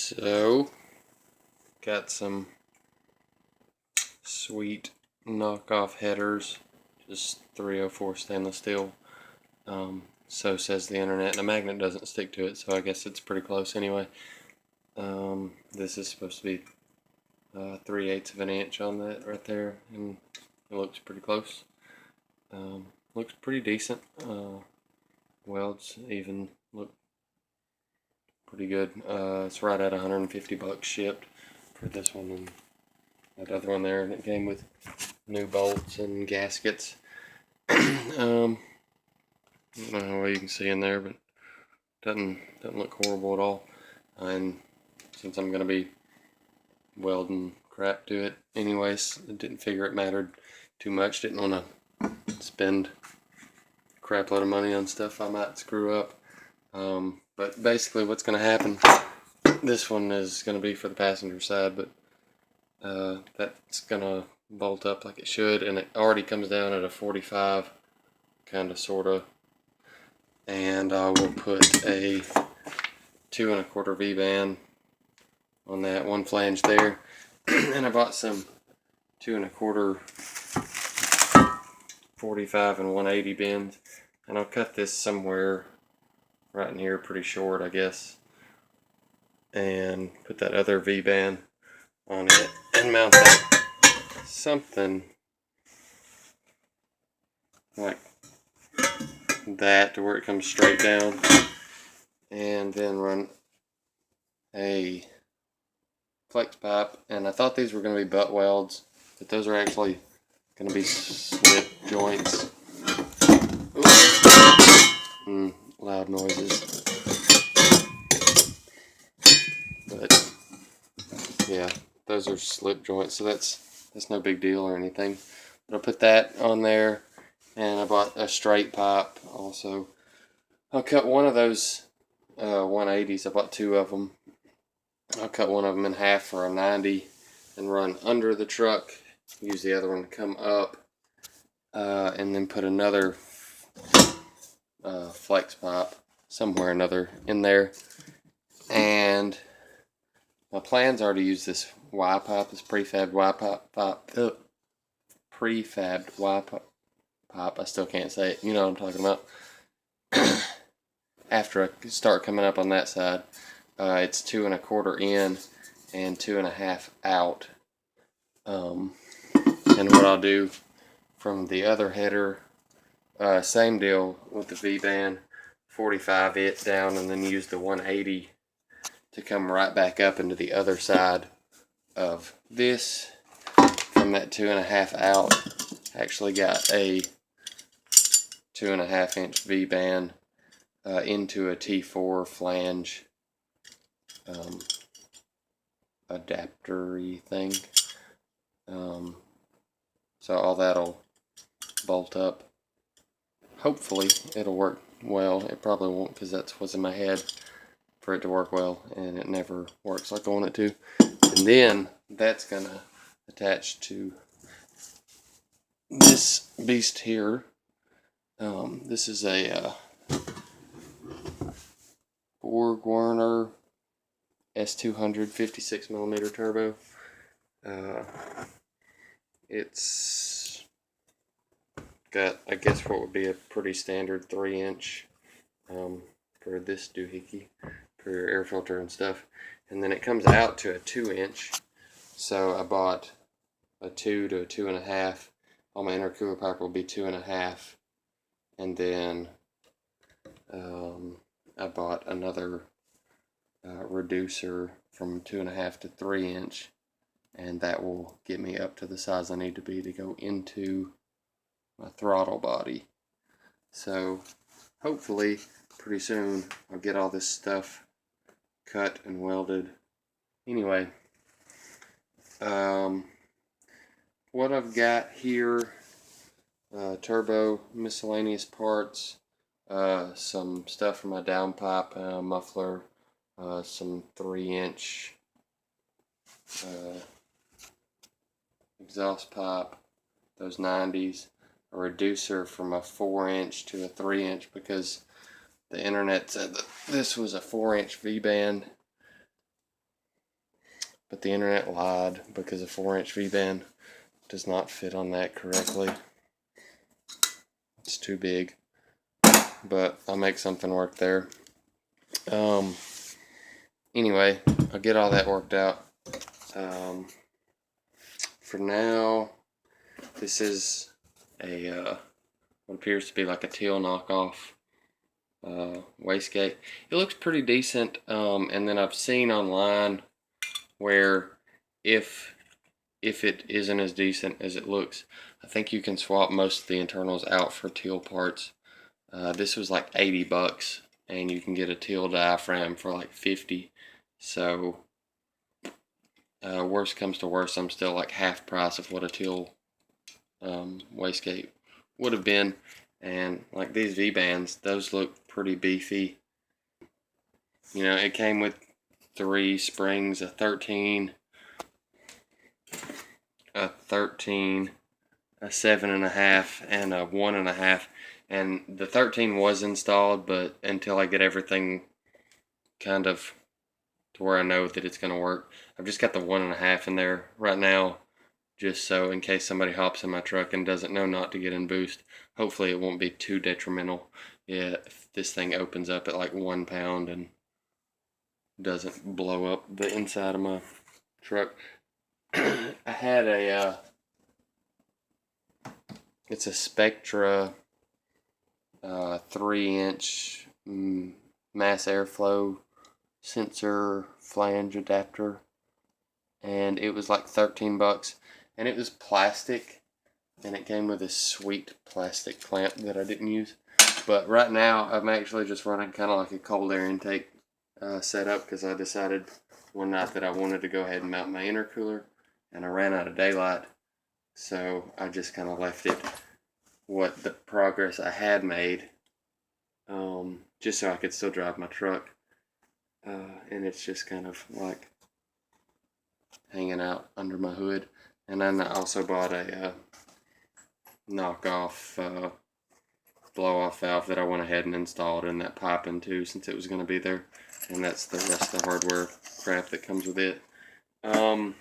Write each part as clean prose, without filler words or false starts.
So, got some sweet knockoff headers, just 304 stainless steel. So says the internet, and a magnet doesn't stick to it, so I guess it's pretty close anyway. This is supposed to be 3/8 of an inch on that right there, and it looks pretty close. Looks pretty decent. Welds even look pretty good. It's right at $150 shipped for this one and that other one there, and it came with new bolts and gaskets. I don't know how well you can see in there, but doesn't look horrible at all. And since I'm gonna be welding crap to it anyways, I didn't figure it mattered too much. Didn't want to spend a crap load of money on stuff I might screw up. But basically what's going to happen, this one is going to be for the passenger side, but that's going to bolt up like it should, and it already comes down at a 45, kind of, sort of, and I will put a 2 1/4 V-band on that one flange there. And I bought some 2 1/4 45 and 180 bends, and I'll cut this somewhere right in here pretty short, I guess, and put that other V-band on it and mount that something like that to where it comes straight down, and then run a flex pipe. And I thought these were going to be butt welds, but those are actually going to be slip joints. Loud noises, but yeah, those are slip joints, so that's no big deal or anything. But I'll put that on there, and I bought a straight pipe also. I'll cut one of those 180s. I bought 2 of them. I'll cut one of them in half for a 90 and run under the truck. Use the other one to come up, and then put another flex pipe somewhere or another in there. And my plans are to use this Y pipe, this prefabbed Y pipe, prefabbed Y pipe. I still can't say it. You know what I'm talking about. After I start coming up on that side, it's 2 1/4 in and 2 1/2 out. And what I'll do from the other header, same deal with the V-band, 45 it down, and then use the 180 to come right back up into the other side of this. From that 2 1/2 out, actually got a 2 1/2 inch V-band into a T4 flange adapter-y thing. So all that'll bolt up. Hopefully it'll work well. It probably won't, because that's what's in my head, for it to work well, and it never works like I want it to. And then that's gonna attach to this beast here. This is a Borg-Warner S200 56mm turbo. It's got, I guess, what would be a pretty standard 3-inch for this doohickey, for your air filter and stuff. And then it comes out to a 2-inch. So I bought a 2 to a 2 1/2. All my intercooler pipe will be 2 1/2. And then I bought another reducer from 2 1/2 to 3-inch. And that will get me up to the size I need to be to go into my throttle body. So hopefully pretty soon I'll get all this stuff cut and welded. Anyway, what I've got here, turbo miscellaneous parts, some stuff for my downpipe, muffler, some 3-inch exhaust pipe, those 90s, a reducer from a 4-inch to a 3-inch, because the internet said that this was a 4-inch V-band, but the internet lied because a 4-inch V-band does not fit on that correctly. It's too big, but I'll make something work there. Anyway, I'll get all that worked out. For now, this is a what appears to be like a teal knockoff wastegate. It looks pretty decent, and then I've seen online where if it isn't as decent as it looks, I think you can swap most of the internals out for teal parts. This was like $80, and you can get a teal diaphragm for like $50. So worst comes to worst, I'm still like half price of what a teal wastegate would have been. And like these V-bands, those look pretty beefy. You know, it came with 3 springs, a 13, a 7.5, and a 1.5. And the 13 was installed, but until I get everything kind of to where I know that it's going to work, I've just got the 1.5 in there right now, just so in case somebody hops in my truck and doesn't know not to get in boost. Hopefully it won't be too detrimental. Yeah, if this thing opens up at like 1 pound and doesn't blow up the inside of my truck. I had a it's a Spectra 3-inch mass airflow sensor flange adapter, and it was like $13, and it was plastic, and it came with this sweet plastic clamp that I didn't use. But right now I'm actually just running kind of like a cold air intake setup, because I decided one night that I wanted to go ahead and mount my intercooler, and I ran out of daylight, so I just kind of left it what the progress I had made, just so I could still drive my truck. And it's just kind of like hanging out under my hood. And then I also bought a knockoff blow-off valve that I went ahead and installed in that piping too, since it was going to be there. And that's the rest of the hardware crap that comes with it. All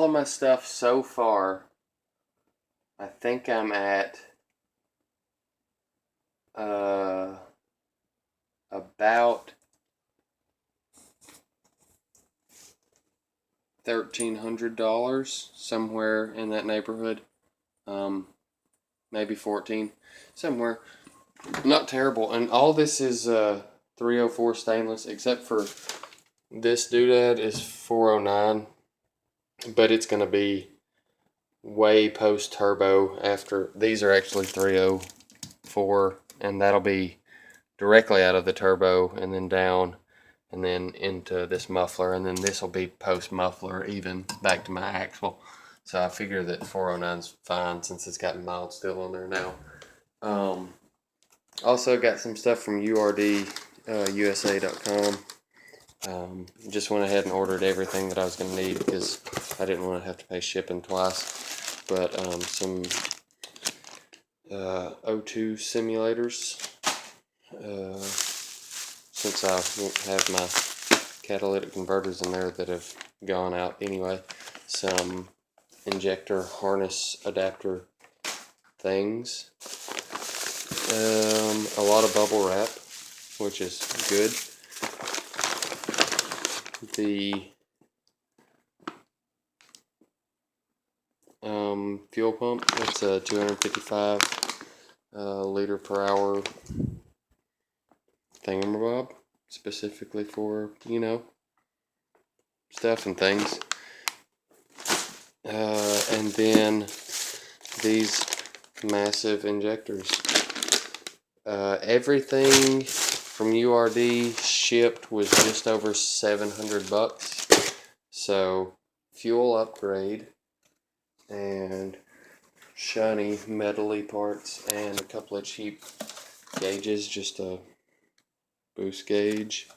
of my stuff so far, I think I'm at about $1,300, somewhere in that neighborhood. Maybe 14, somewhere. Not terrible. And all this is 304 stainless, except for this doodad is 409, but it's going to be way post turbo after. These are actually 304, and that'll be directly out of the turbo and then down and then into this muffler, and then this will be post muffler even back to my axle. So I figure that 409's fine since it's got mild steel on there now. Also got some stuff from USA.com. Just went ahead and ordered everything that I was going to need because I didn't want to have to pay shipping twice. But some O2 simulators, since I won't have my catalytic converters in there that have gone out anyway. Some injector harness adapter things. A lot of bubble wrap, which is good. The fuel pump, it's a 255 liter per hour thingamabob, specifically for, you know, stuff and things. And then these massive injectors. Everything from URD shipped was just over $700. So fuel upgrade and shiny metally parts and a couple of cheap gauges, just a boost gauge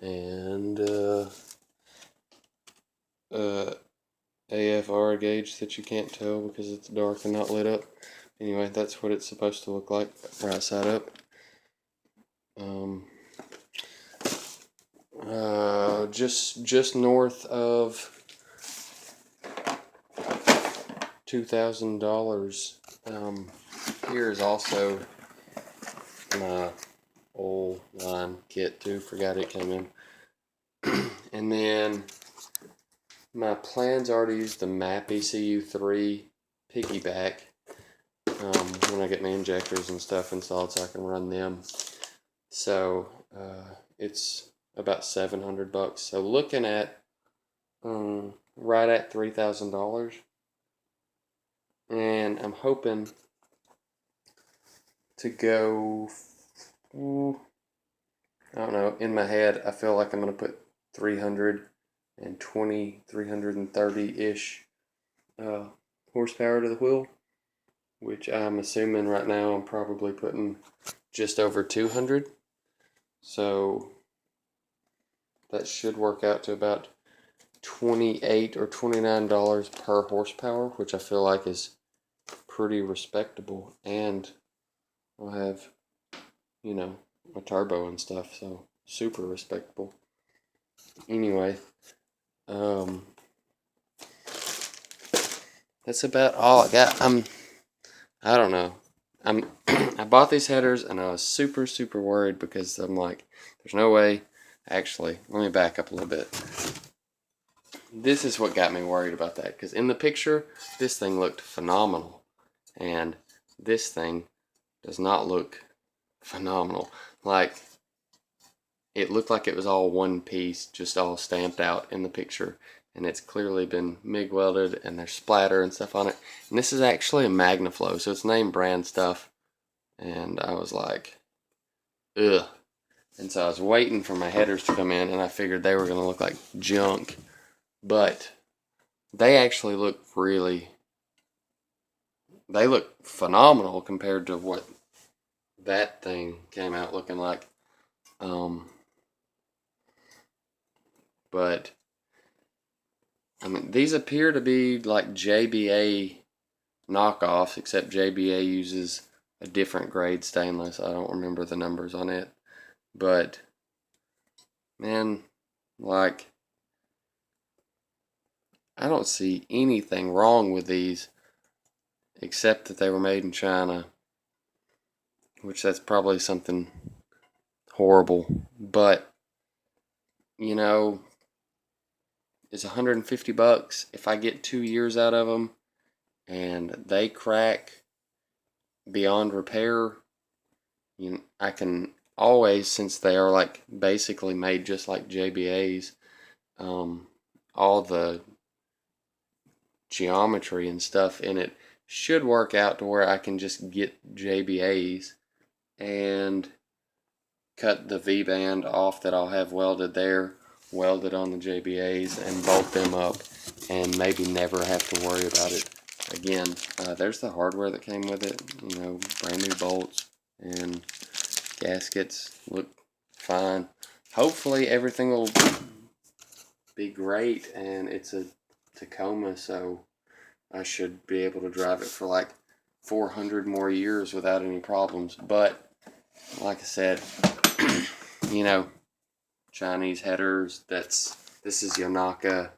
and AFR gauge that you can't tell because it's dark and not lit up. Anyway, that's what it's supposed to look like right side up. just north of $2,000. Here is also my old line kit too. Forgot it came in. And then my plans are to use the MAP ECU3 piggyback when I get my injectors and stuff installed, so I can run them. So it's about $700. So looking at right at $3,000, and I'm hoping to go. I don't know. In my head, I feel like I'm gonna put 320, 330-ish horsepower to the wheel, which I'm assuming right now I'm probably putting just over 200. So that should work out to about $28 or $29 per horsepower, which I feel like is pretty respectable. And I'll have, you know, a turbo and stuff, so super respectable. Anyway, that's about all I got. I don't know. I bought these headers and I was super worried because I'm like, there's no way. Actually, let me back up a little bit. This is what got me worried about that, because in the picture, this thing looked phenomenal, and this thing does not look phenomenal. Like, it looked like it was all one piece, just all stamped out in the picture, and it's clearly been MIG welded, and there's splatter and stuff on it. And this is actually a MagnaFlow, so it's name brand stuff, and I was like, ugh. And so I was waiting for my headers to come in, and I figured they were going to look like junk. But they actually look they look phenomenal compared to what that thing came out looking like. But, I mean, these appear to be like JBA knockoffs, except JBA uses a different grade stainless. I don't remember the numbers on it. But, man, like, I don't see anything wrong with these except that they were made in China, which that's probably something horrible. But, you know, it's $150. If I get 2 years out of them and they crack beyond repair, I can always, since they are like basically made just like JBA's, all the geometry and stuff in it should work out to where I can just get JBA's and cut the V-band off that I'll have welded there, weld it on the JBA's, and bolt them up, and maybe never have to worry about it again. There's the hardware that came with it, you know, brand new bolts and gaskets look fine. Hopefully everything will be great, and it's a Tacoma, so I should be able to drive it for like 400 more years without any problems. But like I said, you know, Chinese headers, this is Yonaka,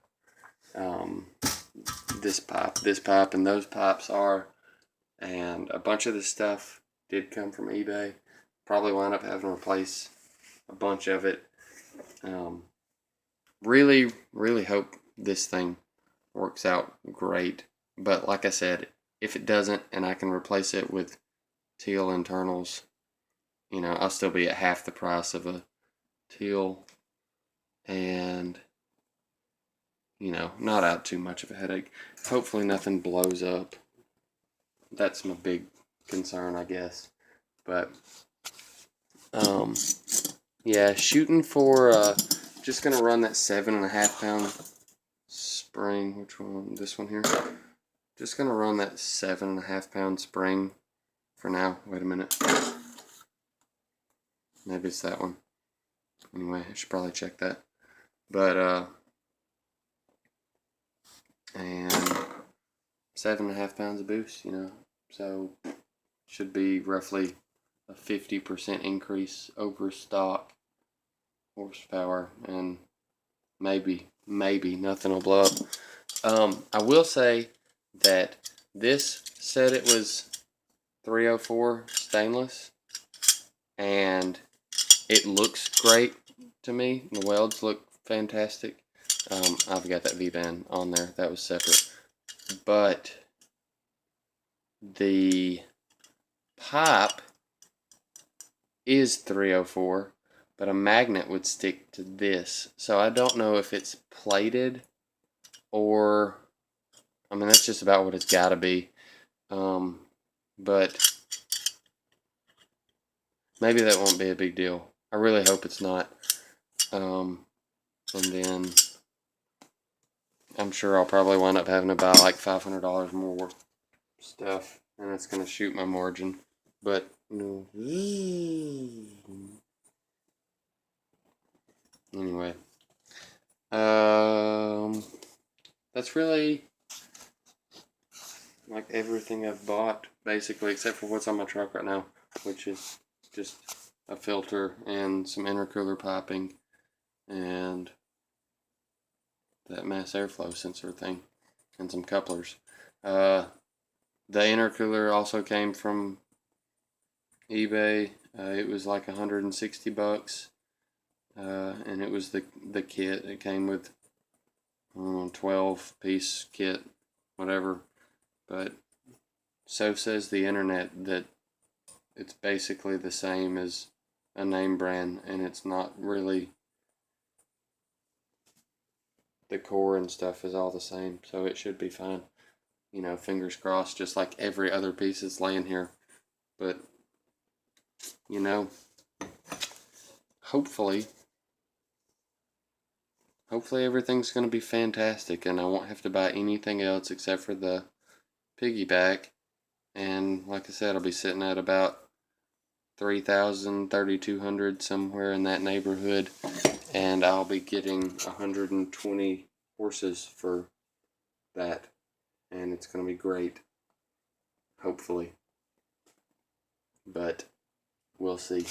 this pipe, and those pipes are, and a bunch of this stuff did come from eBay. Probably wound up having to replace a bunch of it. Really hope this thing works out great. But like I said, if it doesn't and I can replace it with tial internals, you know, I'll still be at half the price of a tial, and, you know, not out too much of a headache. Hopefully nothing blows up. That's my big concern, I guess. But, yeah, shooting for, just going to run that 7.5 pound spring. Which one? This one here. Just going to run that 7.5 pound spring for now. Wait a minute. Maybe it's that one. Anyway, I should probably check that. But, and 7.5 pounds of boost, you know. So, should be roughly a 50% increase over stock horsepower. And maybe nothing will blow up. I will say that this said it was 304 stainless, and it looks great to me. The welds look fantastic. I've got that V-band on there. That was separate. But the pipe is 304, but a magnet would stick to this. So I don't know if it's plated or, I mean, that's just about what it's got to be. But maybe that won't be a big deal. I really hope it's not. And then I'm sure I'll probably wind up having to buy like $500 more worth of stuff, and it's going to shoot my margin. But no. Anyway, that's really like everything I've bought, basically, except for what's on my truck right now, which is just a filter and some intercooler piping and that mass airflow sensor thing and some couplers. The intercooler also came from eBay. It was like $160, and it was the kit. It came with 12-piece kit, whatever. But so says the internet that it's basically the same as a name brand, and it's not really. The core and stuff is all the same, so it should be fine. You know, fingers crossed, just like every other piece that's laying here. But, you know, hopefully everything's going to be fantastic, and I won't have to buy anything else except for the piggyback. And like I said, I'll be sitting at about 3,000, 3,200, somewhere in that neighborhood, and I'll be getting 120 horses for that, and it's going to be great, hopefully, but we'll see.